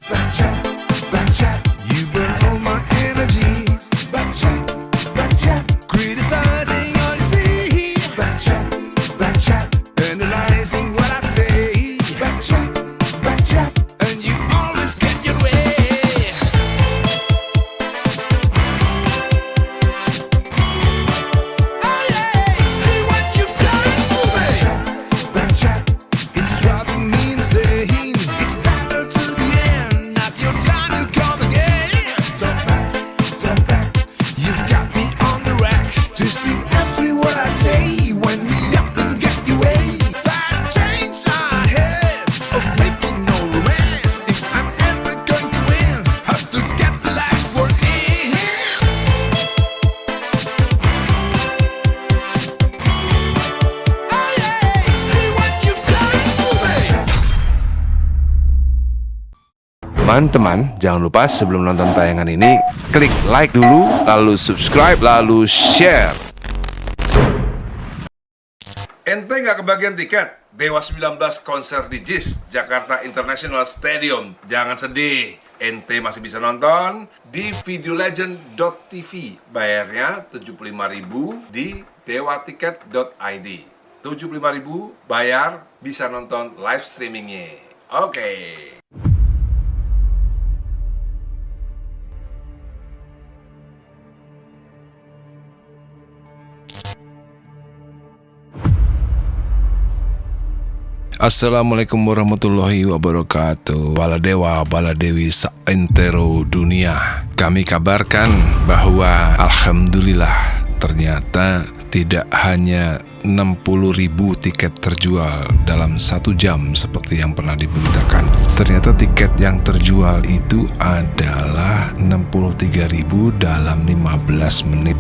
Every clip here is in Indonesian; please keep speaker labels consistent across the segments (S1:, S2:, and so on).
S1: Backchat, backchat, you burn all my energy. Backchat, backchat, criticizing all you see. Backchat, backchat, analyzing what I say. Backchat, backchat, and you always get your way. Oh yeah, see what you've done to me. Backchat, backchat, it's driving me insane. It's battle to the end, not your time to come again. Talk back, you've got me on the rack. Twisting every word I say, when me up and get you away. That change I have of making no romance. If I'm ever going to win, have to get the last word in. Oh yeah, see what you've done to me.
S2: Teman-teman, jangan lupa sebelum nonton tayangan ini, klik like dulu, lalu subscribe, lalu share. Ente nggak kebagian tiket? Dewa 19 konser di JIS, Jakarta International Stadium. Jangan sedih, ente masih bisa nonton di videolegend.tv. Bayarnya 75.000 di dewatiket.id. 75.000 bayar, bisa nonton live streamingnya. Oke. Assalamualaikum warahmatullahi wabarakatuh. Baladewa, baladewi saentero dunia. Kami kabarkan bahwa alhamdulillah ternyata tidak hanya 60.000 tiket terjual dalam 1 jam seperti yang pernah diberitakan. Ternyata tiket yang terjual itu adalah 63.000 dalam 15 menit.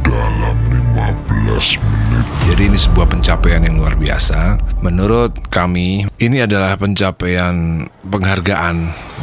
S2: Jadi ini sebuah pencapaian yang luar biasa. Menurut kami, ini adalah pencapaian penghargaan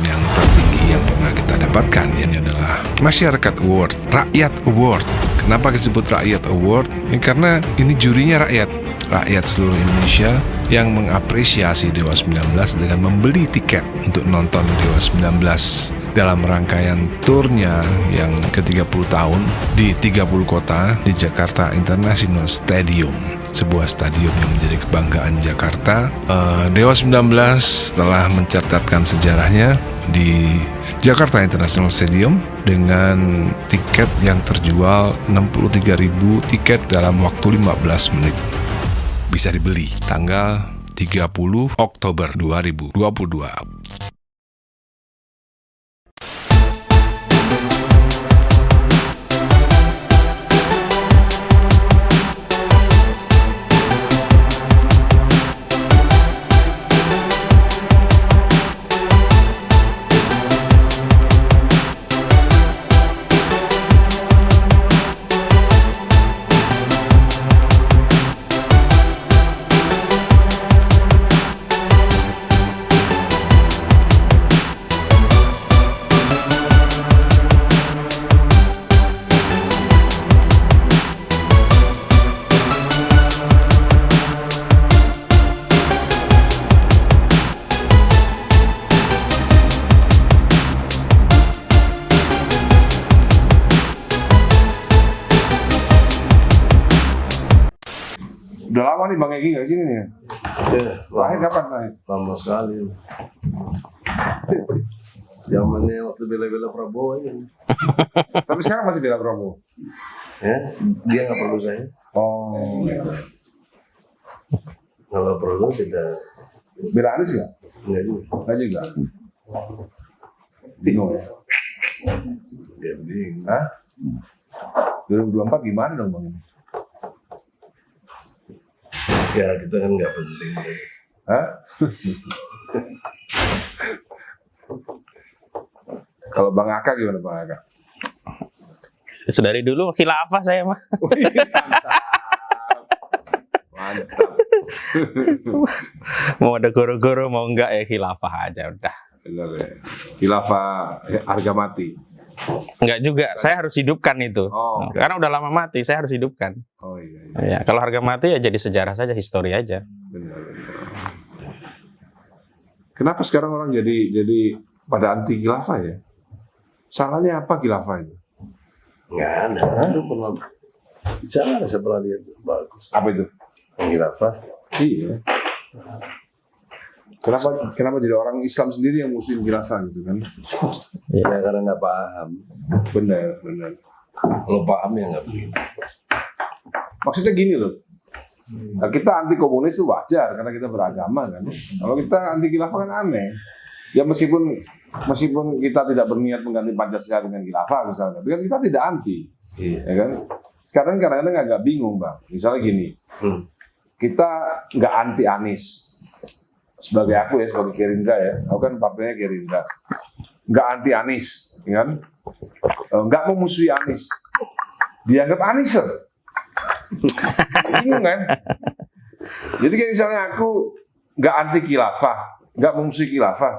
S2: yang tertinggi yang pernah kita dapatkan. Ini adalah Masyarakat Award, Rakyat Award. Kenapa disebut Rakyat Award? Ya, karena ini jurinya rakyat seluruh Indonesia yang mengapresiasi Dewa 19 dengan membeli tiket untuk nonton Dewa 19 dalam rangkaian turnya yang ke-30 tahun di 30 kota di Jakarta International Stadium, sebuah stadion yang menjadi kebanggaan Jakarta. Dewa 19 telah mencatatkan sejarahnya di Jakarta International Stadium dengan tiket yang terjual 63.000 tiket dalam waktu 15 menit. Bisa dibeli tanggal 30 Oktober 2022. Udah lama nih Bang Egi nggak sini nih?
S3: Ya,
S2: Lahir kapan lahir?
S3: lama sekali. Zamannya waktu bela-bela Prabowo ini.
S2: Sampai sekarang masih bela Prabowo?
S3: Ya, dia nggak perlu saya.
S2: Oh,
S3: Kalau perlu kita
S2: bela Anies nggak?
S3: nggak juga.
S2: Nggak juga. Bingung ya?
S3: Dia bingung.
S2: Hah? 2024 gimana dong Bang?
S3: Ya kita kan nggak penting.
S2: Hah? Kalau Bang Aka gimana Bang Aka?
S4: Dari dulu khilafah saya mah.
S2: Mantap.
S4: Mau ada goro-goro mau enggak ya khilafah aja udah.
S2: Benar ya. Khilafah harga mati.
S4: Enggak juga, saya harus hidupkan itu.
S2: Oh.
S4: Karena udah lama mati, saya harus hidupkan.
S2: Oh iya.
S4: Ya, kalau harga mati ya jadi sejarah saja, histori aja.
S2: Benar. Kenapa sekarang orang jadi pada anti khilafah ya. Salahnya apa khilafah itu?
S3: Nggak ada. Itu pernah bicara, saya pernah lihat bagus.
S2: Apa itu?
S3: Khilafah.
S2: Iya. Kenapa jadi orang Islam sendiri yang musuhin khilafah gitu kan?
S3: Ya karena nggak paham.
S2: Benar.
S3: Kalau paham ya nggak begitu.
S2: Maksudnya gini loh. Nah, kita anti komunis itu wajar karena kita beragama kan. Kalau kita anti khilafah kan aneh. Ya meskipun kita tidak berniat mengganti Pancasila dengan khilafah misalnya, tapi kan kita tidak anti.
S3: Iya.
S2: Ya kan? Sekarang kadang-kadang agak bingung bang. Misalnya gini, kita nggak anti Anies. Sebagai aku ya, sebagai Gerindra ya, aku kan partainya Gerindra. Nggak anti Anies, ya kan? Nggak memusuhi Anies. Dianggap Aniser. Bingung kan? Jadi kayak misalnya aku nggak anti khilafah, nggak memusuhi khilafah,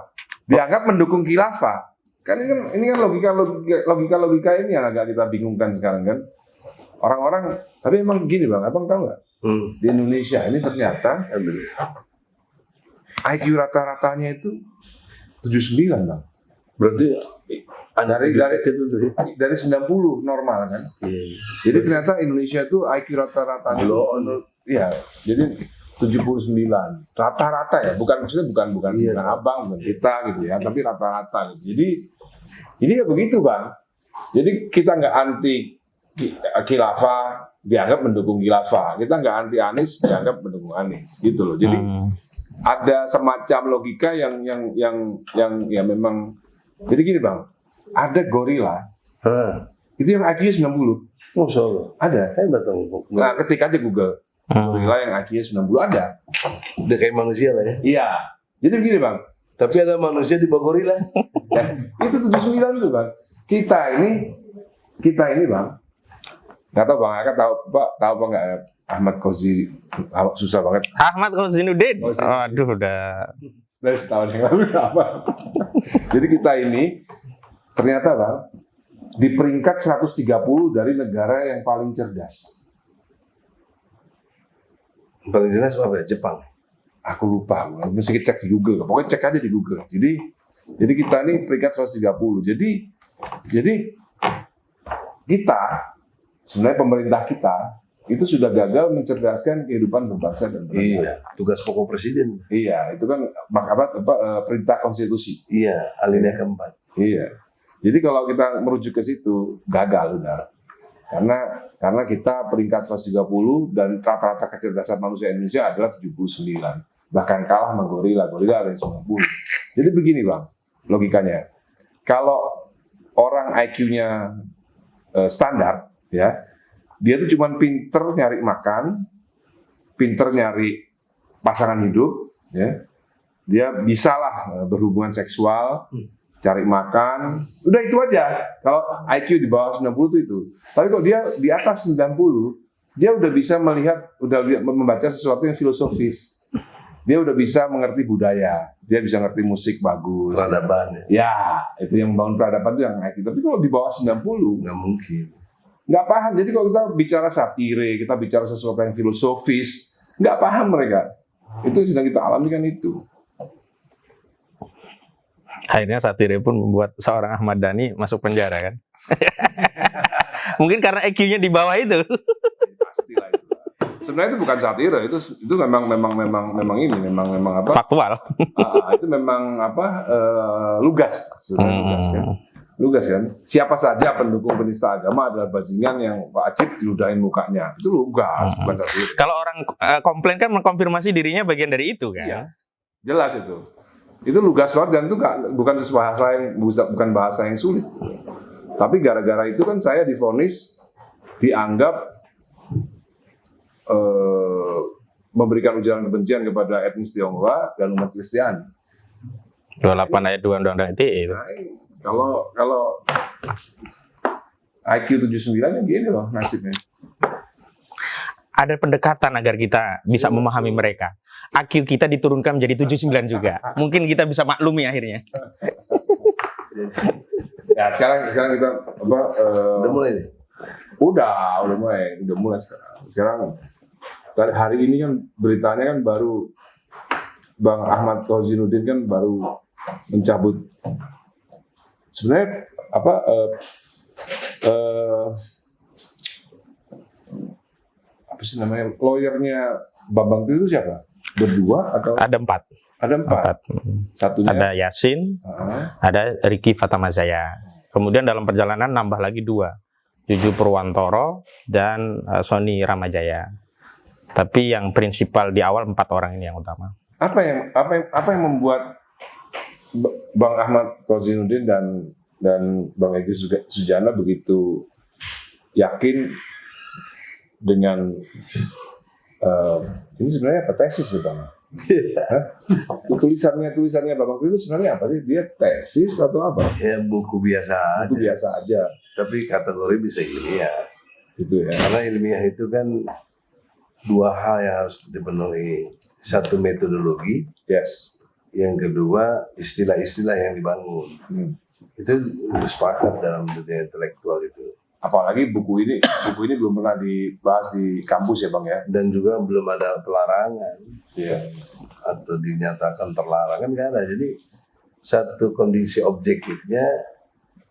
S2: dianggap mendukung khilafah. Kan ini kan logika ini yang agak kita bingungkan sekarang kan. Orang-orang, tapi emang gini bang, abang tahu nggak? Di Indonesia ini ternyata IQ rata-ratanya itu 79 bang.
S3: Berarti
S2: dari 90 normal kan.
S3: Iya.
S2: Jadi ternyata Indonesia itu IQ rata-ratanya iya, jadi 79 rata-rata ya, maksudnya bukan
S3: Iya.
S2: abang, bukan kita gitu ya, tapi rata-rata gitu. Jadi ya begitu bang. Jadi kita nggak anti khilafah, dianggap mendukung khilafah. Kita nggak anti Anies, dianggap mendukung Anies gitu loh. Jadi ada semacam logika yang ya memang. Jadi gini bang, ada gorila itu yang IQ-nya 90.
S3: Masya Allah.
S2: Ada.
S3: Hebat dong.
S2: Nah, ketik aja Google. Gorila yang IQ-nya 90 ada.
S3: Udah kayak manusia lah ya.
S2: Iya. Jadi begini bang.
S3: Tapi ada manusia di bawah gorila.
S2: Itu 79 itu bang. Kita ini bang. Nggak tahu bang, Aka tahu apa nggak Ahmad Khozi? Susah banget.
S4: Ahmad Khozinuddin. Aduh, udah.
S2: Dari setahun yang lalu apa? Jadi kita ini ternyata bang di peringkat 130 dari negara yang paling cerdas.
S3: Paling jelas apa ya? Jepang.
S2: Aku lupa, mesti cek di Google. Pokoknya cek aja di Google. Jadi kita ini peringkat 130. Jadi kita sebenarnya pemerintah kita itu sudah gagal mencerdaskan kehidupan berbangsa dan bernegara.
S3: Iya, tugas pokok presiden.
S2: Iya, itu kan perintah konstitusi.
S3: Iya, alinea keempat.
S2: Iya. Jadi kalau kita merujuk ke situ gagal udah. Karena kita peringkat 130 dan rata-rata kecerdasan manusia Indonesia adalah 79. Bahkan kalah sama gorila ada yang 90. Jadi begini bang, logikanya. Kalau orang IQ-nya standar, ya, dia tuh cuma pinter nyari makan, pinter nyari pasangan hidup, ya. Dia bisalah berhubungan seksual, cari makan, udah itu aja. Kalau IQ di bawah 90 itu. Tapi kalau dia di atas 90, dia udah bisa melihat, udah membaca sesuatu yang filosofis. Dia udah bisa mengerti budaya, dia bisa ngerti musik bagus.
S3: Peradaban.
S2: Ya, itu yang membangun peradaban itu yang IQ. Tapi kalau di bawah 90,
S3: Nggak mungkin.
S2: nggak paham. Jadi kalau kita bicara satire, kita bicara sesuatu yang filosofis, nggak paham mereka. Itu yang sedang kita alami kan itu.
S4: Akhirnya satire pun membuat seorang Ahmad Dhani masuk penjara kan. Mungkin karena IQ-nya di bawah itu.
S2: Pastilah itu. Sebenarnya itu bukan satire, itu memang apa?
S4: Faktual.
S2: Itu memang apa? Lugas, sebenarnya lugas kan. Lugas kan. Siapa saja pendukung penista agama adalah bajingan yang wajib diludahin mukanya. Itu lugas, bukan satire.
S4: Kalau orang komplain kan mengkonfirmasi dirinya bagian dari itu kan.
S2: Iya. Jelas itu. Itu lugas banget dan itu bukan bahasa yang sulit. Tapi gara-gara itu kan saya divonis dianggap memberikan ujaran kebencian kepada etnis Tionghoa dan umat Kristiani.
S4: 28 ayat 2 Undang-Undang ITE itu.
S2: Nah, kalau IQ 79 ya gini loh nasibnya.
S4: Ada pendekatan agar kita bisa memahami mereka. IQ kita diturunkan menjadi 79 juga. Mungkin kita bisa maklumi akhirnya.
S2: Ya sekarang kita
S3: Udah mulai nih?
S2: Udah mulai sekarang. Sekarang hari ini kan beritanya kan baru Bang Ahmad Khozinuddin kan baru mencabut Sebenarnya apa apa sih namanya lawyernya Bambang itu siapa? Berdua atau
S4: Ada 4.
S2: ada 4? Satunya
S4: Ada Yasin, ada Ricky Fatamazaya. Kemudian dalam perjalanan nambah lagi 2, Juju Purwantoro dan Sony Ramajaya. Tapi yang prinsipal di awal 4 orang ini yang utama.
S2: apa yang membuat Bang Ahmad Kozinuddin dan Bang Egy Sujana begitu yakin dengan ini sebenarnya apa tesis ya Bang? Hah? Tulisannya Bang itu sebenarnya apa sih? Dia tesis atau apa?
S3: Ya buku biasa
S2: Itu
S3: aja.
S2: biasa aja
S3: Tapi kategori bisa ilmiah.
S2: gitu ya.
S3: Karena ilmiah itu kan 2 hal yang harus dipenuhi. 1 metodologi,
S2: Yes.
S3: yang kedua istilah-istilah yang dibangun. Itu sepakat dalam dunia intelektual itu.
S2: Apalagi buku ini belum pernah dibahas di kampus ya Bang ya.
S3: Dan juga belum ada pelarangan
S2: Iya.
S3: atau dinyatakan terlarang, kan nggak ada. Jadi satu kondisi objektifnya,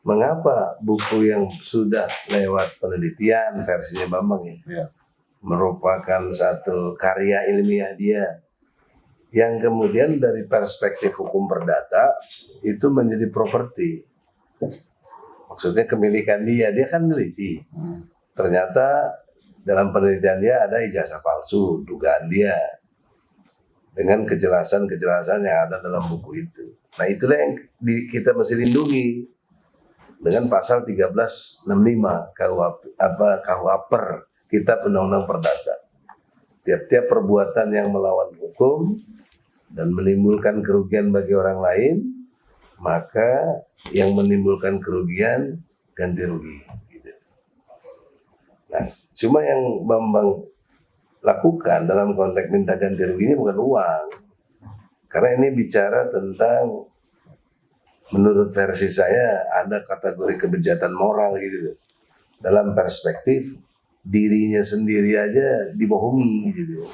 S3: mengapa buku yang sudah lewat penelitian versinya Bambang ya,
S2: Iya.
S3: merupakan satu karya ilmiah dia yang kemudian dari perspektif hukum perdata itu menjadi properti. Maksudnya kemilikan dia kan neliti. Ternyata dalam penelitian dia ada ijazah palsu, dugaan dia dengan kejelasan-kejelasan yang ada dalam buku itu. Nah itulah yang kita mesti lindungi dengan pasal 1365 KUHP Kitab Undang-Undang Perdata. Tiap-tiap perbuatan yang melawan hukum dan menimbulkan kerugian bagi orang lain, maka yang menimbulkan kerugian ganti rugi. Gitu. Nah, cuma yang Bambang lakukan dalam konteks minta ganti rugi ini bukan uang, karena ini bicara tentang, menurut versi saya ada kategori kebejatan moral gitu, dalam perspektif dirinya sendiri aja dibohongi gitu.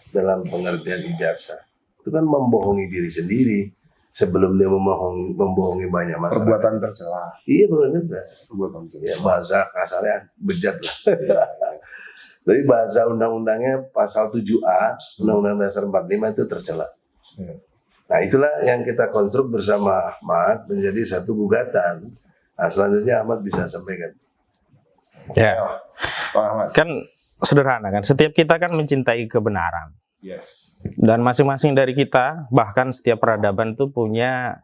S3: Dalam pengertian ijazah itu kan membohongi diri sendiri sebelum dia membohongi banyak masyarakat.
S2: Perbuatan tercela.
S3: Iya benar.
S2: Perbuatan tercela.
S3: Ya bahasa kasarnya bejat lah. Tapi bahasa undang-undangnya pasal 7A Undang-Undang Dasar 45 itu tercela.
S2: Ya.
S3: Nah itulah yang kita konstruk bersama Ahmad menjadi satu gugatan. Nah selanjutnya Ahmad bisa sampaikan.
S4: Ya,
S2: Bang Ahmad.
S4: kan sederhana kan. Setiap kita kan mencintai kebenaran.
S2: Yes.
S4: Dan masing-masing dari kita, bahkan setiap peradaban itu punya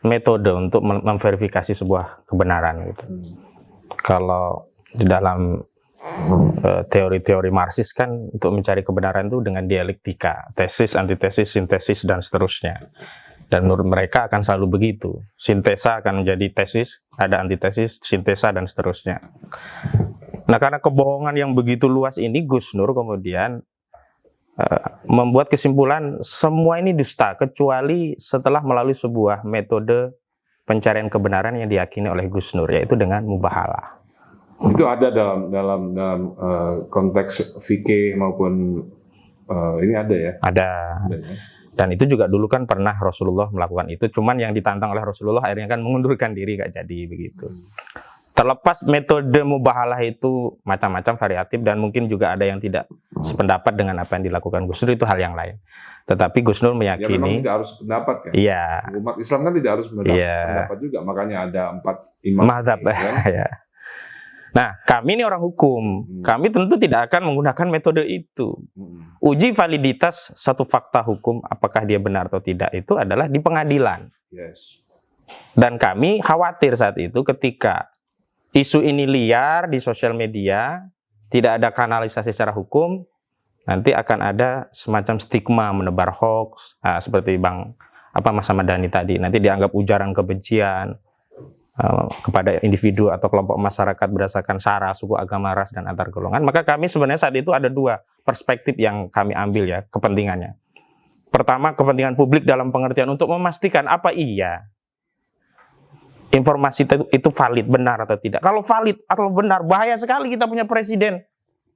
S4: metode untuk memverifikasi sebuah kebenaran gitu. Kalau di dalam teori-teori Marxis kan untuk mencari kebenaran itu dengan dialektika, tesis, antitesis, sintesis, dan seterusnya. Dan menurut mereka akan selalu begitu. Sintesa akan menjadi tesis, ada antitesis, sintesa, dan seterusnya. Nah, karena kebohongan yang begitu luas ini, Gus Nur kemudian membuat kesimpulan semua ini dusta, kecuali setelah melalui sebuah metode pencarian kebenaran yang diyakini oleh Gus Nur, yaitu dengan mubahalah.
S2: Itu ada dalam konteks fikih maupun ini ada ya.
S4: Ada.
S2: Ada ya.
S4: Dan itu juga dulu kan pernah Rasulullah melakukan itu, cuman yang ditantang oleh Rasulullah akhirnya kan mengundurkan diri, gak jadi begitu. Terlepas metode mubahalah itu macam-macam variatif dan mungkin juga ada yang tidak sependapat dengan apa yang dilakukan Gus Nur, itu hal yang lain. Tetapi Gus Nur
S2: Ya memang
S4: meyakini,
S2: tidak harus pendapat kan.
S4: iya,
S2: Umat Islam kan tidak harus pendapat juga, makanya ada 4 imam.
S4: mazhab,
S2: kan?
S4: ya. Nah, kami ini orang hukum, kami tentu tidak akan menggunakan metode itu. Uji validitas satu fakta hukum, apakah dia benar atau tidak, itu adalah di pengadilan.
S2: Yes.
S4: Dan kami khawatir saat itu ketika isu ini liar di sosial media, tidak ada kanalisasi secara hukum, nanti akan ada semacam stigma menebar hoax, seperti Mas Ahmad tadi, nanti dianggap ujaran kebencian kepada individu atau kelompok masyarakat berdasarkan sara, suku, agama, ras, dan antar golongan. Maka kami sebenarnya saat itu ada 2 perspektif yang kami ambil ya, kepentingannya. Pertama, kepentingan publik dalam pengertian untuk memastikan apa iya informasi itu valid, benar atau tidak. Kalau valid atau benar, bahaya sekali kita punya presiden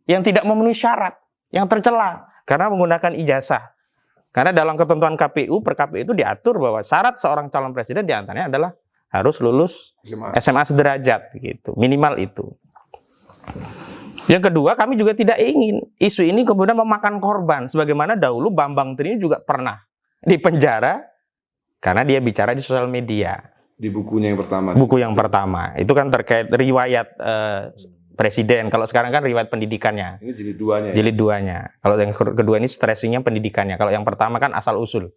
S4: yang tidak memenuhi syarat, yang tercela karena menggunakan ijazah. Karena dalam ketentuan KPU, per KPU itu diatur bahwa syarat seorang calon presiden diantaranya adalah harus lulus SMA sederajat gitu, minimal itu. Yang kedua, kami juga tidak ingin isu ini kemudian memakan korban, sebagaimana dahulu Bambang Tri juga pernah dipenjara karena dia bicara di sosial media.
S2: Di bukunya yang pertama.
S4: Buku yang pertama itu kan terkait riwayat presiden. Kalau sekarang kan riwayat pendidikannya.
S2: Ini jilid 2-nya.
S4: Jilid 2-nya. Kalau yang kedua ini stressingnya pendidikannya. Kalau yang pertama kan asal usul.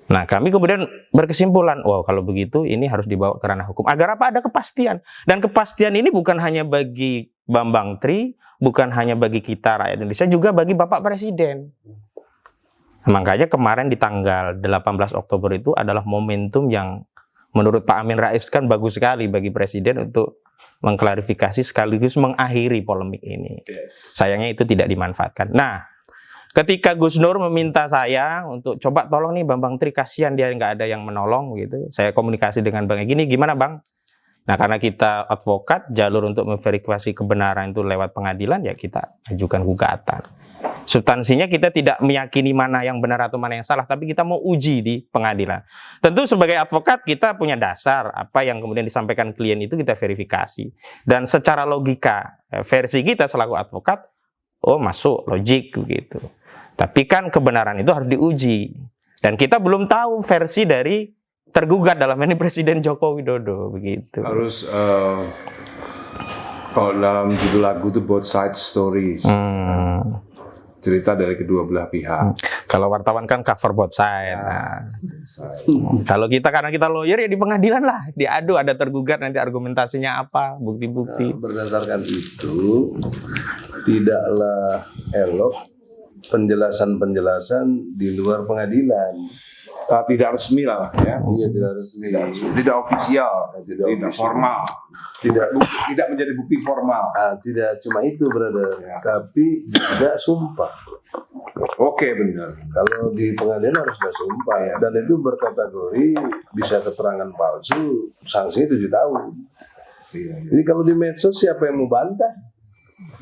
S4: Nah, kami kemudian berkesimpulan, wow, kalau begitu ini harus dibawa ke ranah hukum. Agar apa? Ada kepastian. Dan kepastian ini bukan hanya bagi Bambang Tri, bukan hanya bagi kita rakyat Indonesia, juga bagi Bapak Presiden. Makanya kemarin di tanggal 18 Oktober itu adalah momentum yang menurut Pak Amin Rais kan bagus sekali bagi Presiden untuk mengklarifikasi sekaligus mengakhiri polemik ini. Sayangnya itu tidak dimanfaatkan. Nah, ketika Gus Nur meminta saya untuk coba tolong nih Bambang Tri, kasihan dia nggak ada yang menolong gitu. Saya komunikasi dengan Bang Egy, gimana Bang? Nah, karena kita advokat, jalur untuk memverifikasi kebenaran itu lewat pengadilan, ya kita ajukan gugatan. Substansinya kita tidak meyakini mana yang benar atau mana yang salah, tapi kita mau uji di pengadilan. Tentu sebagai advokat kita punya dasar, apa yang kemudian disampaikan klien itu kita verifikasi. Dan secara logika, versi kita selaku advokat, oh masuk, logik begitu. Tapi kan kebenaran itu harus diuji. Dan kita belum tahu versi dari tergugat, dalam ini Presiden Joko Widodo begitu.
S2: Harus kalau dalam judul lagu itu both side stories. Cerita dari kedua belah pihak.
S4: Kalau wartawan kan cover both side. Nah, kalau kita, karena kita lawyer ya di pengadilan lah, diadu, ada tergugat, nanti argumentasinya apa, bukti-bukti.
S3: Berdasarkan itu, tidaklah elok penjelasan-penjelasan di luar pengadilan.
S2: Tidak resmi lah ya.
S3: Iya, tidak resmi.
S2: Tidak ofisial, tidak
S3: official.
S2: formal. Tidak menjadi bukti formal.
S3: Tidak cuma itu, brother, tapi juga sumpah.
S2: Oke, benar.
S3: Kalau di pengadilan harus ada sumpah ya. Dan itu berkategori bisa keterangan palsu, sanksinya 7 tahun. Jadi kalau di medsos siapa yang mau bantah?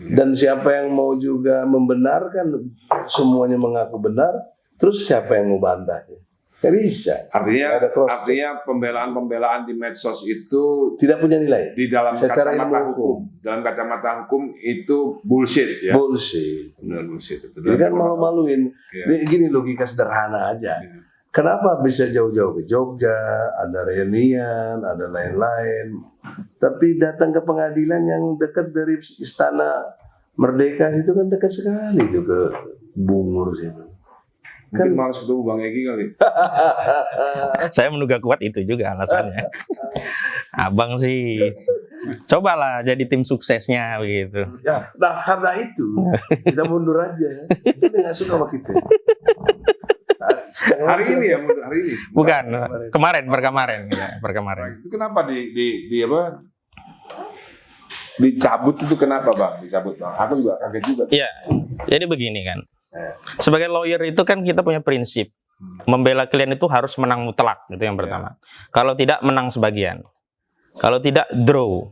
S3: Dan siapa yang mau juga membenarkan, semuanya mengaku benar, terus siapa yang mau bantahnya? Nggak bisa.
S2: Artinya pembelaan-pembelaan di medsos itu
S3: tidak punya nilai
S2: di dalam
S3: secara
S2: kacamata
S3: ilmu
S2: hukum. Dalam kacamata hukum itu bullshit ya.
S3: Bullshit.
S2: Benar, bullshit itu.
S3: Jadi kan malu-maluin.
S2: Ya.
S3: Gini logika sederhana aja.
S2: Ya.
S3: Kenapa bisa jauh-jauh ke Jogja, ada reunian, ada lain-lain, tapi datang ke pengadilan yang dekat dari Istana Merdeka itu kan dekat sekali itu ke Bungur situ.
S2: Mungkin malas ketemu Bang Egy kali.
S4: Saya menduga kuat itu juga alasannya. Abang sih, cobalah jadi tim suksesnya begitu.
S3: Ya, nah karena itu kita mundur aja. Kita nggak suka sama kita.
S2: Hari ini ya, hari ini.
S4: Bukan, kemarin ya, perkemarin.
S2: Itu kenapa di apa? Dicabut itu kenapa Bang? Dicabut Bang. Aku juga kaget juga.
S4: Iya. Jadi begini kan. Sebagai lawyer itu kan kita punya prinsip. Membela klien itu harus menang mutlak, itu yang pertama. Kalau tidak, menang sebagian. Kalau tidak, draw.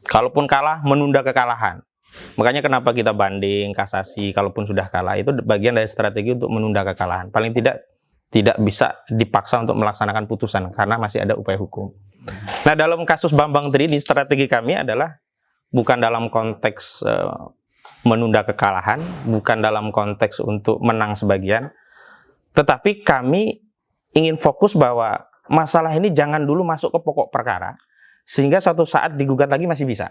S4: Kalaupun kalah, menunda kekalahan. Makanya kenapa kita banding, kasasi, kalaupun sudah kalah, itu bagian dari strategi untuk menunda kekalahan. Paling tidak bisa dipaksa untuk melaksanakan putusan, karena masih ada upaya hukum. Nah, dalam kasus Bambang Tri, ini strategi kami adalah bukan dalam konteks menunda kekalahan, bukan dalam konteks untuk menang sebagian, tetapi kami ingin fokus bahwa masalah ini jangan dulu masuk ke pokok perkara, sehingga suatu saat digugat lagi masih bisa.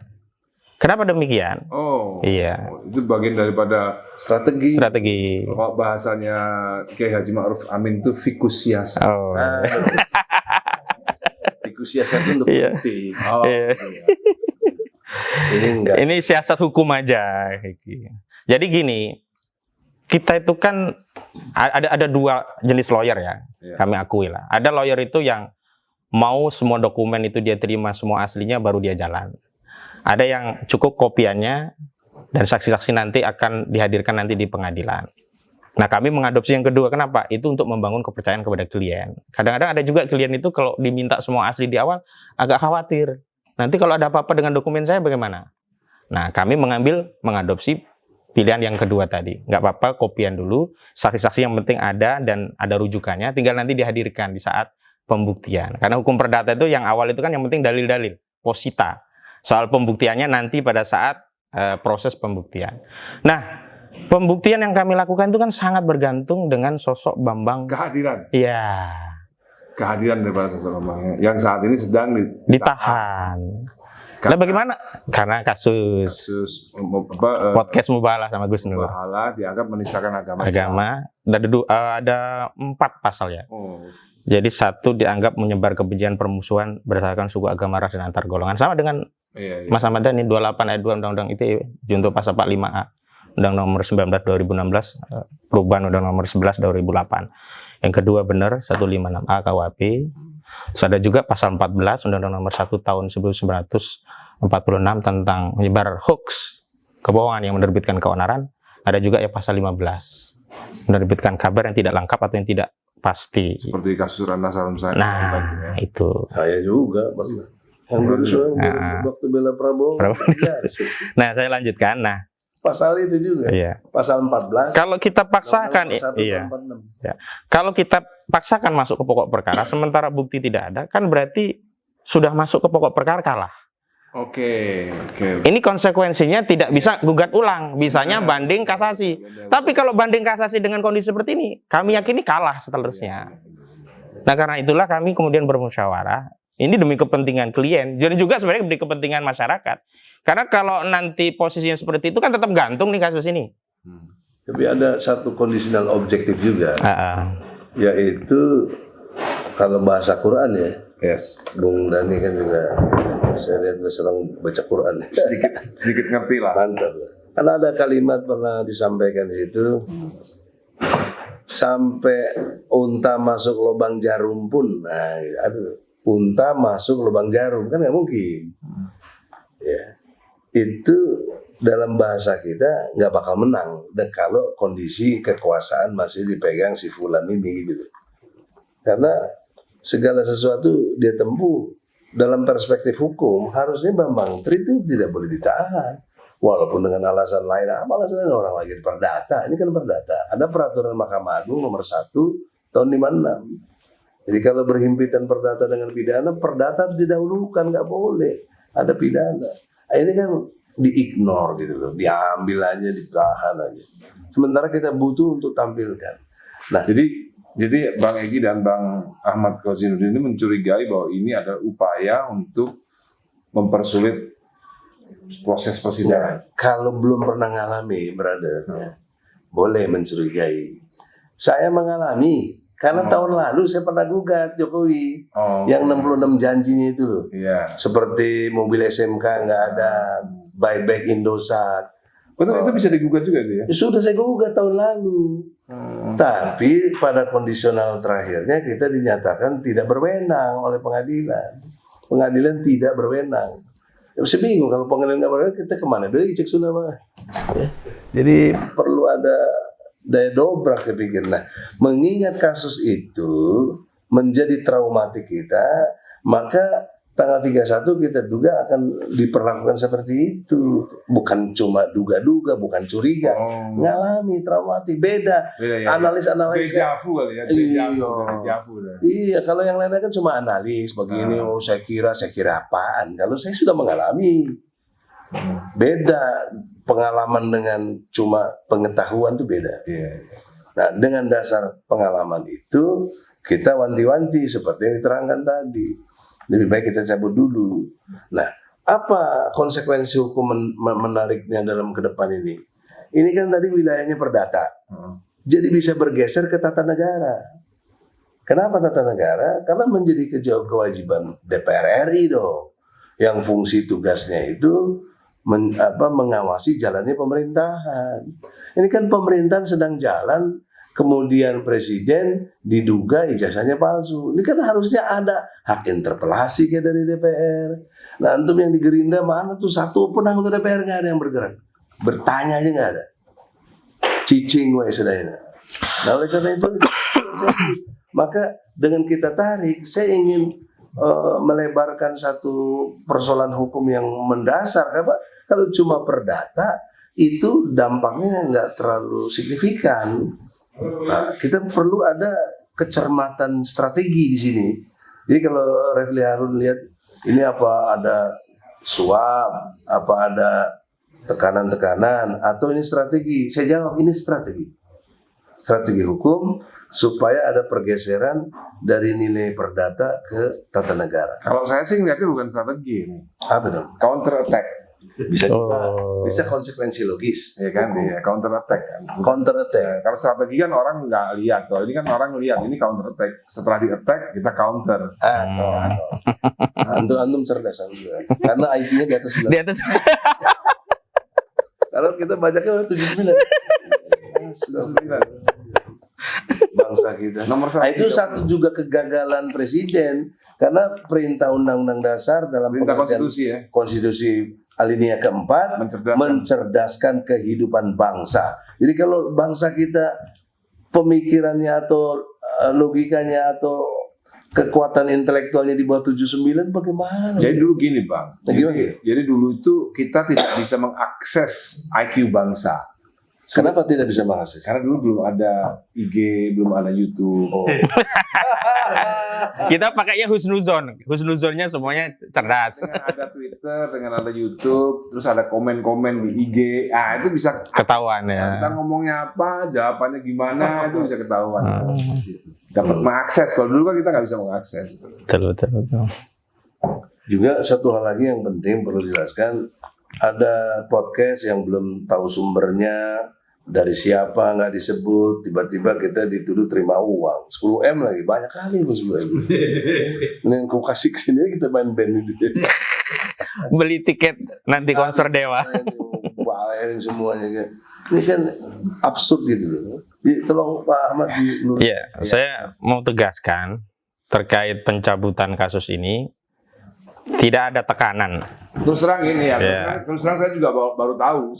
S4: Kenapa demikian?
S2: Oh,
S4: iya.
S2: Itu bagian daripada
S3: Strategi.
S2: Kalau bahasanya Kiai Haji Ma'ruf Amin itu fikus siasat.
S4: Oh.
S3: Fikus siasat untuk
S4: Iya.
S3: politik.
S2: Oh,
S4: Iya.
S3: Ini enggak.
S4: Ini siasat hukum aja. Jadi gini, kita itu kan ada 2 jenis lawyer ya, kami akui lah. Ada lawyer itu yang mau semua dokumen itu dia terima semua aslinya baru dia jalan. Ada yang cukup kopiannya dan saksi-saksi nanti akan dihadirkan nanti di pengadilan. Nah, kami mengadopsi yang kedua. Kenapa? Itu untuk membangun kepercayaan kepada klien. Kadang-kadang ada juga klien itu kalau diminta semua asli di awal agak khawatir. Nanti kalau ada apa-apa dengan dokumen saya bagaimana? Nah, kami mengadopsi pilihan yang kedua tadi. Nggak apa-apa, kopian dulu. Saksi-saksi yang penting ada dan ada rujukannya. Tinggal nanti dihadirkan di saat pembuktian. Karena hukum perdata itu yang awal itu kan yang penting dalil-dalil, posita. Soal pembuktiannya nanti pada saat proses pembuktian. Nah, pembuktian yang kami lakukan itu kan sangat bergantung dengan sosok Bambang.
S2: Kehadiran.
S4: Iya.
S2: Kehadiran daripada sosok Bambang yang saat ini sedang
S4: Ditahan. Lah bagaimana? Karena kasus podcast Mubalah sama Gus Nur.
S2: Mubalah dianggap menistakan agama.
S4: Ada 4 pasal ya.
S2: Oh.
S4: Jadi 1 dianggap menyebar kebencian permusuhan berdasarkan suku, agama, ras, dan antar golongan. Sama dengan Mas Ahmad Dhani 28 ayat 2 Undang-Undang ITE junto pasal 45A Undang Nomor 19 2016 perubahan Undang Nomor 11 2008. Yang kedua benar 156A KUHP. Terus ada juga pasal 14 Undang-Undang Nomor 1 tahun 1946 tentang menyebar hoax, kebohongan yang menerbitkan keonaran. Ada juga ya pasal 15 menerbitkan kabar yang tidak lengkap atau yang tidak pasti.
S2: Seperti kasus Ratna Sarumpait.
S4: Nah, itu.
S3: Saya juga pernah. Yang dulu waktu bela Prabowo. Ya,
S4: nah, saya lanjutkan. Nah,
S3: pasal itu juga.
S4: Iya.
S3: Pasal 14.
S4: Kalau kita paksakan, iya. Ya. Kalau kita paksakan masuk ke pokok perkara, sementara bukti tidak ada, kan berarti sudah masuk ke pokok perkara kalah.
S2: Oke.
S4: Ini konsekuensinya tidak bisa gugat ulang, bisanya banding kasasi. Tapi kalau banding kasasi dengan kondisi seperti ini, kami yakini kalah seterusnya. Nah, karena itulah kami kemudian bermusyawarah. Ini demi kepentingan klien, jadi juga sebenarnya demi kepentingan masyarakat. Karena kalau nanti posisinya seperti itu kan tetap gantung nih kasus ini.
S3: Tapi ada satu kondisional objektif juga, yaitu kalau bahasa Quran ya.
S2: Yes.
S3: Bung Dhani kan juga saya lihat sering baca Quran.
S2: Sedikit ngerti lah.
S3: Mantap. Karena ada kalimat pernah disampaikan di situ. Sampai unta masuk lubang jarum pun, nah, aduh. Unta masuk lubang jarum kan nggak mungkin, ya itu dalam bahasa kita nggak bakal menang. Dan kalau kondisi kekuasaan masih dipegang si fulan ini gitu, karena segala sesuatu dia tempuh dalam perspektif hukum harusnya Bambang Tri itu tidak boleh ditahan, walaupun dengan alasan lain. Apa alasan lain? Orang lagi di perdata, ini kan perdata. Ada peraturan Mahkamah Agung nomor 1 tahun 56. Jadi kalau berhimpitan perdata dengan pidana, perdata didahulukan, nggak boleh ada pidana. Ini kan diignore gitu loh, diambil aja, ditahan aja. Sementara kita butuh untuk tampilkan. Nah,
S2: jadi Bang Egy dan Bang Ahmad Kozinuddin ini mencurigai bahwa ini adalah upaya untuk mempersulit proses persidangan.
S3: Kalau belum pernah ngalami, brother, boleh mencurigai. Saya mengalami. Karena tahun lalu saya pernah gugat Jokowi yang 66 janjinya itu loh.
S2: Iya.
S3: Seperti mobil SMK nggak ada, buyback Indosat.
S2: Betul, itu bisa digugat juga itu ya?
S3: Sudah saya gugat tahun lalu. Tapi pada kondisional terakhirnya kita dinyatakan tidak berwenang oleh pengadilan. Pengadilan tidak berwenang. Ya, saya bingung kalau pengadilan nggak berwenang kita kemana? Dari cek sudah mah. Ya. Jadi perlu ada daya dobrak kepikir. Nah, mengingat kasus itu menjadi traumatik kita, maka tanggal 31 kita duga akan diperlakukan seperti itu. Bukan cuma duga-duga, bukan curiga, ngalami traumatik. Beda
S2: ya.
S3: analis
S2: Dejavu kali ya. Dejavu.
S3: Iya, kalau yang lainnya kan cuma analis begini. Oh, saya kira apaan. Kalau saya sudah mengalami. Beda pengalaman dengan cuma pengetahuan itu beda. Nah, dengan dasar pengalaman itu kita wanti-wanti seperti yang diterangkan tadi. Lebih baik kita cabut dulu. Nah, apa konsekuensi hukum menariknya dalam ke depan ini? Ini kan tadi wilayahnya perdata. Jadi bisa bergeser ke tata negara. Kenapa tata negara? Karena menjadi kewajiban DPR RI dong. Yang fungsi tugasnya itu mengawasi jalannya pemerintahan. Ini kan pemerintahan sedang jalan, kemudian presiden diduga ijazahnya palsu. Ini kan harusnya ada hak interpelasi kayak dari DPR. Nah, antum yang di Gerindra mana tuh satu pun anggota DPR nggak ada yang bergerak, bertanya aja nggak ada. Cicing wae sedayana. Nah, oleh karena itu, maka dengan kita tarik, saya ingin melebarkan satu persoalan hukum yang mendasar. Kalau cuma perdata, itu dampaknya nggak terlalu signifikan. Nah, kita perlu ada kecermatan strategi di sini. Jadi kalau Refli Harun lihat ini apa ada suap, apa ada tekanan-tekanan, atau ini strategi? Saya jawab ini strategi hukum supaya ada pergeseran dari nilai perdata ke tata negara.
S2: Kalau saya sih ngeliatnya bukan strategi ini,
S3: Apa dong?
S2: counter attack,
S3: Bisa juga,
S4: Oh.
S3: bisa konsekuensi logis.
S2: ya kan? Ya, counter attack kan.
S3: Counter attack.
S2: Kalau strategi kan orang nggak lihat, kalau ini kan orang lihat, ini counter attack. Setelah di attack kita counter.
S3: Antum cerdas juga. Karena IQ-nya di atas 9.
S4: Di atas
S3: Kalau kita bacanya 79. Bangsa kita.
S2: Nomor
S3: Nah, itu satu juga kegagalan presiden karena perintah undang-undang dasar dalam
S2: perintah
S3: pengertian
S2: konstitusi ya.
S3: konstitusi alinea keempat mencerdaskan kehidupan bangsa. Jadi kalau bangsa kita pemikirannya atau logikanya atau kekuatan intelektualnya di bawah 79 bagaimana?
S2: Jadi dulu gini Bang,
S3: Nah, gimana?
S2: jadi dulu itu kita tidak bisa mengakses IQ bangsa.
S3: Kenapa tidak bisa mengakses?
S2: Karena dulu belum ada IG, belum ada YouTube.
S4: kita pakainya husnuzon. Husnuzonnya semuanya cerdas.
S2: Dengan ada Twitter, dengan ada YouTube, terus ada komen-komen di IG, itu bisa
S4: Ketahuan
S2: kita
S4: ya.
S2: ngomongnya apa, jawabannya gimana, itu bisa ketahuan. Dapat mengakses. Kalau dulu kan kita nggak bisa mengakses.
S4: Betul.
S3: Juga satu hal lagi yang penting perlu dijelaskan, ada podcast yang belum tahu sumbernya, dari siapa nggak disebut, tiba-tiba kita dituduh terima uang 10M lagi, banyak kali 10M. Ini yang kau kasih kesini kita main band itu.
S4: Beli tiket nanti konser Dewa.
S3: Bayarin semuanya. Ini kan absurd gitu loh. Jadi tolong Pak Ahmad diluruskan.
S4: Iya, saya mau tegaskan terkait pencabutan kasus ini tidak ada tekanan.
S2: Terus terang ini ya,
S4: Yeah.
S2: terus terang saya juga baru tahu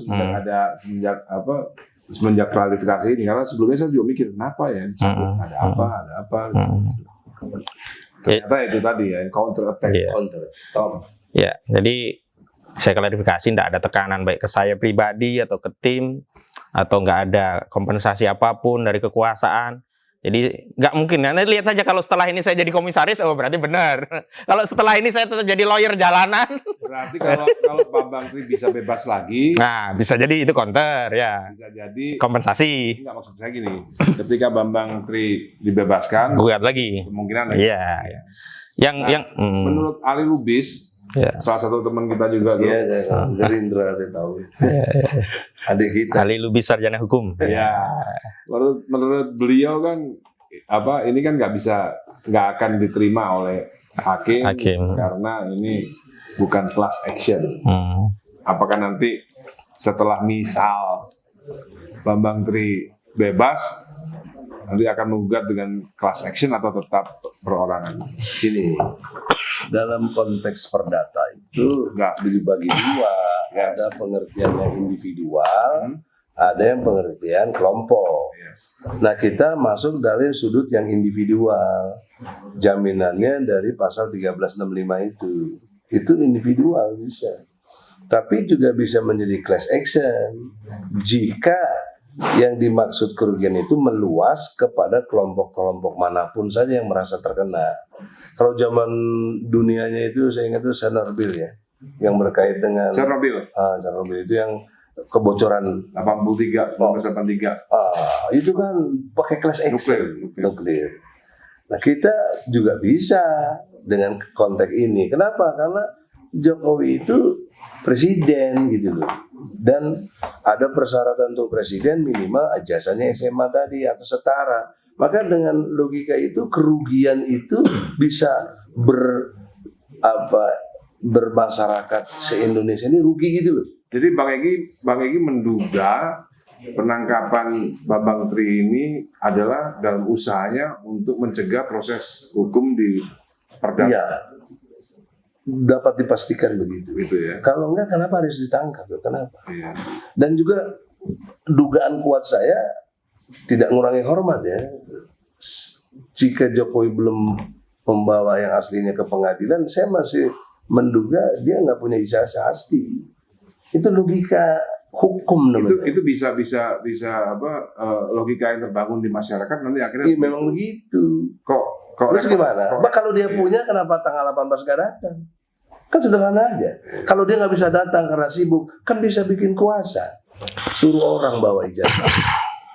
S2: semenjak klarifikasi ini, karena sebelumnya saya juga mikir kenapa ya dicabut, ada apa. Ternyata itu tadi ya, counter attack.
S4: Iya.
S3: Counter. Tom.
S4: Ya, jadi saya klarifikasi tidak ada tekanan baik ke saya pribadi atau ke tim atau nggak ada kompensasi apapun dari kekuasaan. Jadi nggak mungkin. Nanti lihat saja kalau setelah ini saya jadi komisaris, oh berarti benar. Kalau setelah ini saya tetap jadi lawyer jalanan,
S2: Berarti kalau Bambang Tri bisa bebas lagi,
S4: nah bisa jadi itu counter ya.
S2: bisa jadi
S4: Kompensasi,
S2: nggak, maksud saya gini, ketika Bambang Tri dibebaskan,
S4: gugat lagi.
S2: kemungkinan
S4: Iya. Yang
S2: menurut Ali Lubis,
S4: ya.
S2: salah satu teman kita juga tuh,
S3: Iya, Gerindra saya tahu. Adik kita.
S4: Ali Lubis sarjana hukum.
S2: ya, menurut beliau kan ini kan nggak akan diterima oleh hakim. Karena ini bukan class action. Apakah nanti setelah misal Bambang Tri bebas, nanti akan menggugat dengan class action atau tetap perorangan?
S3: Gini, dalam konteks perdata itu nggak dibagi dua.
S2: Yes.
S3: Ada pengertian yang individual, ada yang pengertian kelompok.
S2: Yes.
S3: Nah, kita masuk dari sudut yang individual. Jaminannya dari pasal 1365 itu. Itu individual bisa. Tapi juga bisa menjadi class action jika yang dimaksud kerugian itu meluas kepada kelompok-kelompok manapun saja yang merasa terkena. Kalau zaman dunianya itu saya ingat itu Chernobyl ya, yang berkait dengan
S2: Chernobyl
S3: Chernobyl itu yang kebocoran
S2: 83, 1983.
S3: itu kan pakai class action nuklir. Nah, kita juga bisa dengan konteks ini. Kenapa? Karena Jokowi itu presiden gitu loh. Dan ada persyaratan untuk presiden minimal ijazahnya SMA tadi atau setara. Maka dengan logika itu kerugian itu bisa bermasyarakat se-Indonesia ini rugi gitu loh.
S2: Jadi Bang Egy menduga penangkapan Bambang Tri ini adalah dalam usahanya untuk mencegah proses hukum di perdata.
S3: Iya. Dapat dipastikan begitu.
S2: Gitu ya.
S3: Kalau enggak kenapa harus ditangkap? Kenapa?
S2: Iya.
S3: Dan juga dugaan kuat saya tidak mengurangi hormat ya. Jika Jokowi belum membawa yang aslinya ke pengadilan, saya masih menduga dia nggak punya ijazah asli. Itu logika hukum namanya.
S2: Itu bisa logika yang terbangun di masyarakat nanti akhirnya
S3: Iya, memang begitu.
S2: kok
S3: Terus gimana? Kalau dia punya, kenapa tanggal 18 gak datang? Kan sederhana aja. Kalau dia nggak bisa datang karena sibuk, kan bisa bikin kuasa. Suruh orang bawa ijazah.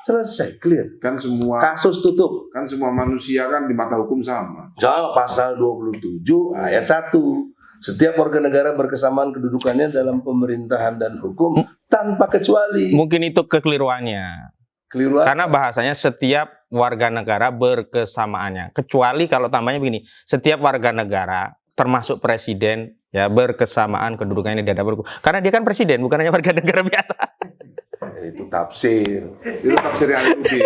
S3: Selesai, clear.
S2: kan semua
S3: Kasus tutup.
S2: manusia kan di mata hukum sama.
S3: Soal pasal 27 ayat 1. Setiap warga negara berkesamaan kedudukannya dalam pemerintahan dan hukum tanpa kecuali.
S4: Mungkin itu kekeliruannya.
S3: Keliru.
S4: Karena bahasanya setiap warga negara berkesamaannya. Kecuali kalau tambahnya begini, setiap warga negara termasuk presiden ya berkesamaan kedudukannya di hadapan hukum. Karena dia kan presiden, bukan hanya warga negara biasa.
S3: Itu tafsir.
S2: Itu tafsir Ali Lubis.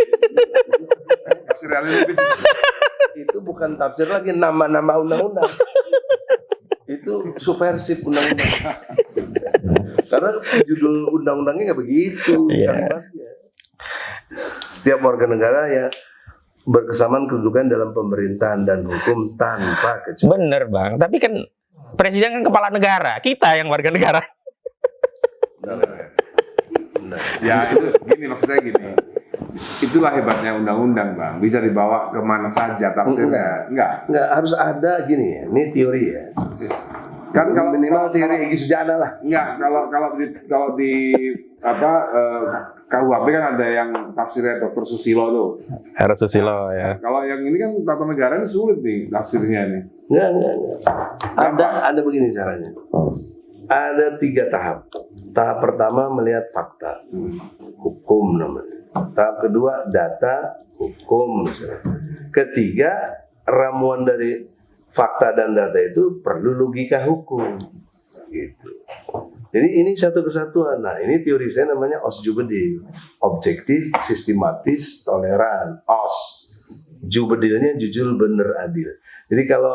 S2: Tafsir Ali Lubis.
S3: Itu bukan tafsir lagi, nama-nama undang-undang. Itu subversif undang-undang. Karena judul undang-undangnya nggak begitu kalimatnya. Setiap warga negara ya berkesamaan kedudukan dalam pemerintahan dan hukum tanpa kecuali.
S4: Bener bang, tapi kan presiden kan kepala negara, kita yang warga negara.
S2: Ya itu gini, maksud saya gini. Itulah hebatnya undang-undang, Bang. Bisa dibawa kemana saja tafsirnya. Enggak.
S3: Nggak harus ada gini ya. Ini teori ya.
S2: Kan kalau
S3: minimal teori Egy Sujana lah.
S2: enggak, kalau di KUHP kan ada yang tafsirnya Dr. Susilo tuh.
S4: Harus Susilo ya.
S2: Kalau yang ini kan tata negara ini sulit nih tafsirnya nih.
S3: Nggak. Ada begini caranya. Ada 3 tahap. Tahap pertama melihat fakta, hukum namanya. Tahap kedua data, hukum misalnya. Ketiga, ramuan dari fakta dan data itu perlu logika hukum. Gitu. Jadi ini satu kesatuan. Nah ini teori saya namanya OS Jubedil. Objektif, sistematis, toleran. OS. Jubedilnya jujur, bener, adil. Jadi kalau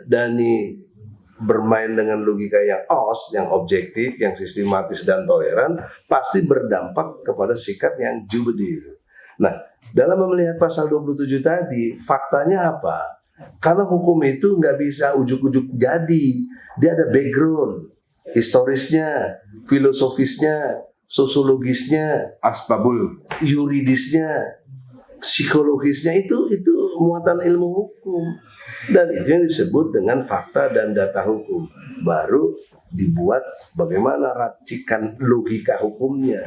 S3: Dani bermain dengan logika yang OS, yang objektif, yang sistematis dan toleran, pasti berdampak kepada sikap yang jubedil. Nah, dalam melihat pasal 27 tadi, faktanya apa? Karena hukum itu nggak bisa ujuk-ujuk jadi. Dia ada background, historisnya, filosofisnya, sosiologisnya,
S2: Asbabul.
S3: yuridisnya, psikologisnya itu muatan ilmu hukum. Dan itu yang disebut dengan fakta dan data hukum. Baru dibuat bagaimana racikan logika hukumnya.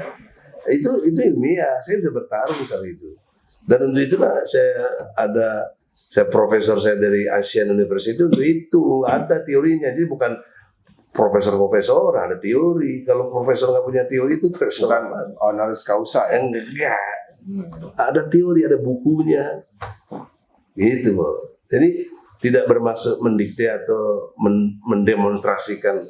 S3: Itu ilmiah. Saya bisa bertarung soal itu. Dan untuk itulah saya profesor saya dari Asian University untuk itu ada teorinya. Jadi bukan profesor ada teori. Kalau profesor nggak punya teori itu profesor
S2: Bukan honoris causa ya.
S3: enggak. Ada teori, ada bukunya. Gitu, Bro. Jadi tidak bermaksud mendikte atau mendemonstrasikan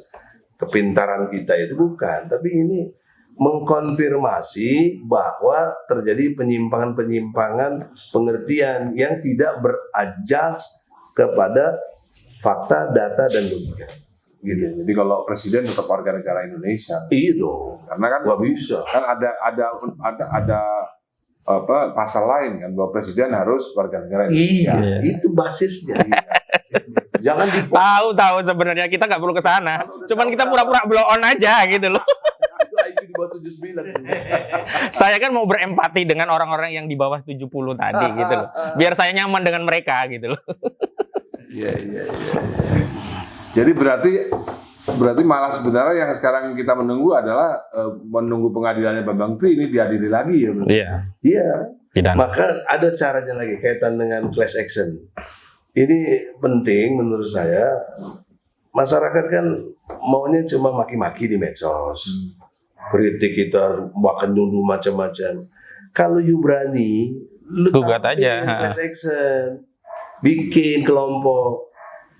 S3: kepintaran kita itu bukan, tapi ini mengkonfirmasi bahwa terjadi penyimpangan-penyimpangan pengertian yang tidak berajas kepada fakta, data dan logika. Gitu.
S2: Jadi kalau presiden tetap warga negara Indonesia.
S3: Iya dong.
S2: Karena kan
S3: Nggak bisa.
S2: kan ada pasal lain kan bahwa presiden harus warga negara Indonesia.
S3: Iya, itu basisnya. Jangan
S4: Tahu sebenarnya kita nggak perlu ke sana. Cuman kita pura-pura blow on aja gitu loh.
S3: itu IQ di bawah 79.
S4: Saya kan mau berempati dengan orang-orang yang di bawah 70 tadi gitu loh. Biar saya nyaman dengan mereka gitu loh.
S3: Iya.
S2: Jadi berarti malah sebenarnya yang sekarang kita menunggu adalah menunggu pengadilannya Bambang Tri ini diadili lagi ya, Bro?
S4: Iya.
S3: Iya.
S4: Pidana.
S3: Maka ada caranya lagi kaitan dengan class action. Ini penting menurut saya. Masyarakat kan maunya cuma maki-maki di medsos. Kritik kita bahkan nuduh macam-macam. Kalau you berani, lu
S4: Gugat
S3: tampil
S4: aja.
S3: class action. Bikin kelompok,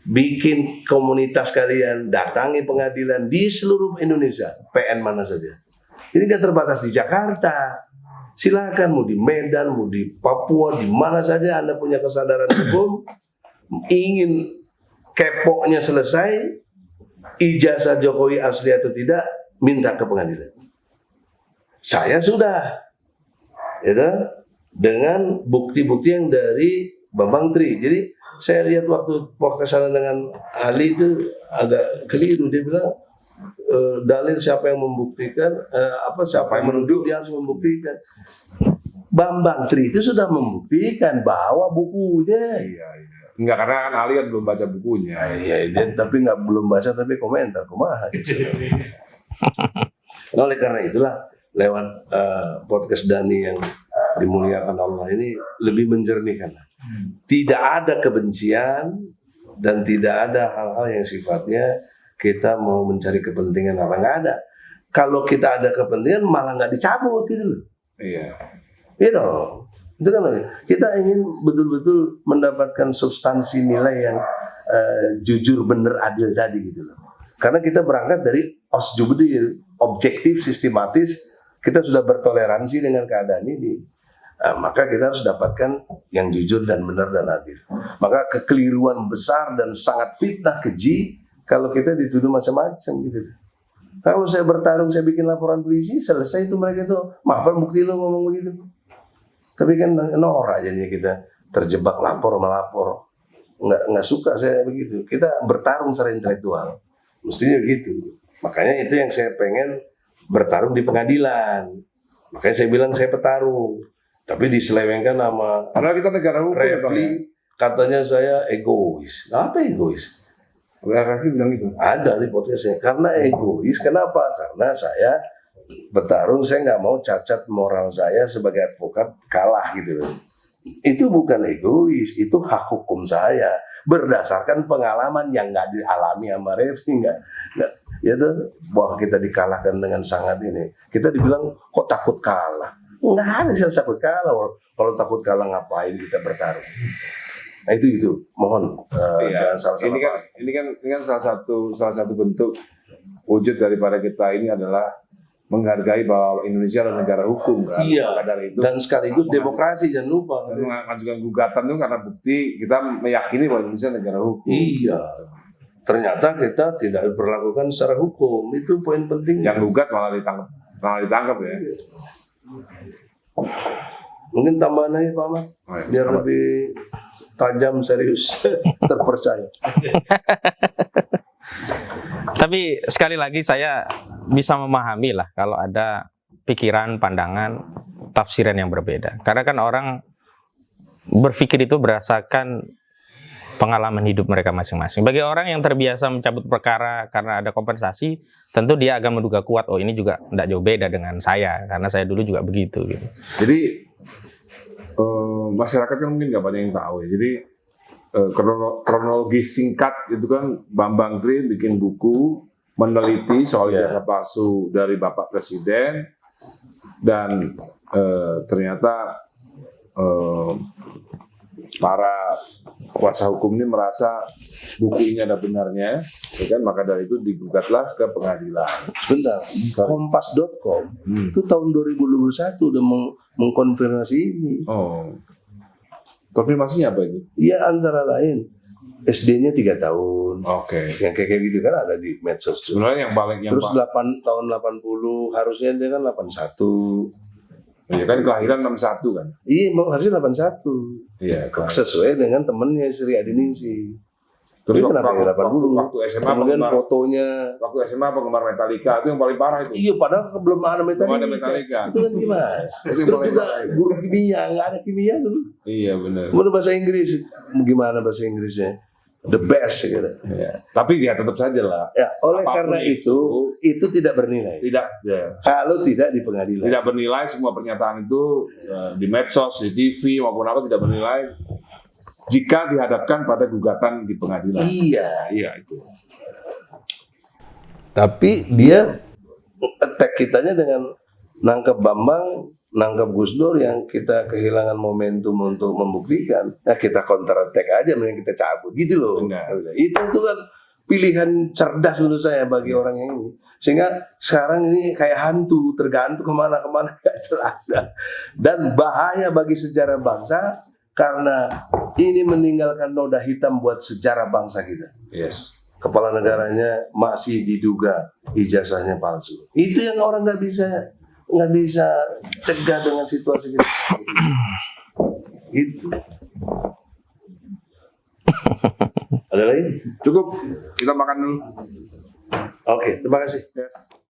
S3: bikin komunitas kalian, datangi pengadilan di seluruh Indonesia, PN mana saja. Ini kan terbatas di Jakarta. Silakan mau di Medan, mau di Papua, di mana saja Anda punya kesadaran hukum, ingin kepoknya selesai, ijazah Jokowi asli atau tidak, minta ke pengadilan. Saya sudah, ya, dengan bukti-bukti yang dari Bambang Tri. Jadi saya lihat waktu sana dengan Ali itu agak keliru. Dia bilang dalil siapa yang membuktikan, siapa yang menuduh dia harus membuktikan. Bambang Tri itu sudah membuktikan bahwa bukunya.
S2: Iya. Enggak, karena kan Ali kan belum baca bukunya.
S3: Iya, tapi belum baca tapi komentar, kumaha. Nah, oleh karena itulah lewat podcast Dani yang dimuliakan Allah ini lebih menjernihkan. Tidak ada kebencian dan tidak ada hal-hal yang sifatnya kita mau mencari kepentingan apa, nggak ada. Kalau kita ada kepentingan malah nggak dicabut gitu loh.
S2: Iya.
S3: Itu kan kita ingin betul-betul mendapatkan substansi nilai yang jujur, benar, adil tadi gitu loh. Karena kita berangkat dari osjubdil, objektif, sistematis, kita sudah bertoleransi dengan keadaan ini. Maka kita harus dapatkan yang jujur dan benar dan adil. Maka kekeliruan besar dan sangat fitnah keji kalau kita dituduh macam-macam gitu. Kalau saya bertarung, saya bikin laporan polisi, selesai itu mereka itu, maaf bukti lo ngomong begitu. Tapi kan norak jadinya kita terjebak lapor melapor. Nggak suka saya begitu. Kita bertarung secara intelektual. Mestinya begitu. Makanya itu yang saya pengen bertarung di pengadilan. Makanya saya bilang saya petarung. Tapi diselewengkan nama
S2: Padahal kita negara hukum.
S3: Refli, katanya saya egois. Apa egois?
S2: Refli bilang itu.
S3: Ada di podcastnya. Karena egois, kenapa? Karena saya bertarung, saya nggak mau cacat moral saya sebagai advokat kalah gitu loh. Itu bukan egois, itu hak hukum saya berdasarkan pengalaman yang nggak dialami sama Refli, nggak ya tuh bahwa kita dikalahkan dengan sangat ini. Kita dibilang kok takut kalah? Nggak ada sih takut kalah. Kalau takut kalah ngapain kita bertarung? Nah itu mohon jangan salah.
S2: Ini kan salah satu bentuk wujud daripada kita ini adalah menghargai bahwa Indonesia adalah negara hukum kan.
S3: Iya.
S2: Dari itu
S3: Dan sekaligus demokrasi, jangan lupa.
S2: dan mengajukan gugatan itu karena bukti kita meyakini bahwa Indonesia negara hukum.
S3: Iya. Ternyata kita tidak diperlakukan secara hukum. Itu poin penting.
S2: Yang gugat malah ditangkap ya.
S3: Mungkin tambahan aja Pak Ahmad,
S2: Oh, ya.
S3: biar lebih tajam, serius, terpercaya.
S4: Tapi sekali lagi saya bisa memahami lah kalau ada pikiran, pandangan, tafsiran yang berbeda. Karena kan orang berpikir itu berdasarkan pengalaman hidup mereka masing-masing. Bagi orang yang terbiasa mencabut perkara karena ada kompensasi, tentu dia akan menduga kuat, oh ini juga tidak jauh beda dengan saya, karena saya dulu juga begitu. Gitu.
S2: Jadi masyarakat kan mungkin nggak banyak yang tahu ya. Jadi kronologi singkat itu kan Bambang Tri bikin buku meneliti soal ijazah palsu dari Bapak Presiden dan ternyata para kuasa hukum ini merasa buku ini ada benarnya, ya kan? Maka dari itu digugatlah ke pengadilan.
S3: Sebentar, Kompas.com itu tahun 2021 udah mengkonfirmasi ini.
S2: Oh, konfirmasinya apa itu?
S3: Iya, antara lain SD-nya 3 tahun.
S2: Oke.
S3: Yang kayak gitu kan ada di medsos tuh.
S2: Sebenarnya
S3: Terus 8 tahun 80 harusnya dia kan 81.
S2: ya kan kelahiran 61 kan?
S3: Iya, harusnya 81.
S2: Iya.
S3: Sesuai dengan temennya Sri Adiningsi.
S2: Terus
S3: Tapi kenapa ya 80?
S2: waktu SMA
S3: Kemudian
S2: penggemar,
S3: fotonya.
S2: waktu SMA penggemar Metallica itu yang paling parah itu.
S3: Iya, padahal belum ada
S2: Belum ada
S3: Metallica.
S2: Metallica.
S3: Itu kan gimana?
S2: Itu yang
S3: Terus
S2: paling
S3: juga
S2: parah itu.
S3: guru kimia, nggak ada kimia dulu.
S2: Iya benar.
S3: Kemudian bahasa Inggris, gimana bahasa Inggrisnya? The best gitu.
S2: Iya. Tapi dia tetap saja lah.
S3: Ya, oleh
S2: Apapun
S3: karena itu tidak bernilai.
S2: Tidak, ya.
S3: Kalau tidak di pengadilan.
S2: Tidak bernilai semua pernyataan itu di medsos, di TV maupun apa tidak bernilai jika dihadapkan pada gugatan di pengadilan.
S3: Iya.
S2: Iya itu.
S3: Tapi dia attack kitanya dengan nangkep Bambang, nangkep Gus Dur yang kita kehilangan momentum untuk membuktikan. Nah kita counter attack aja, mending kita cabut gitu loh.
S2: Benar.
S3: Itu kan pilihan cerdas menurut saya bagi orang yang ini. Sehingga sekarang ini kayak hantu, tergantung kemana-kemana gak jelas. Dan bahaya bagi sejarah bangsa karena ini meninggalkan noda hitam buat sejarah bangsa kita.
S2: Yes.
S3: Kepala negaranya masih diduga ijazahnya palsu. Itu yang orang nggak bisa cegah dengan situasi gitu. Itu. Ada lagi?
S2: Cukup. Kita makan dulu.
S3: Oke, terima kasih.
S5: Yes.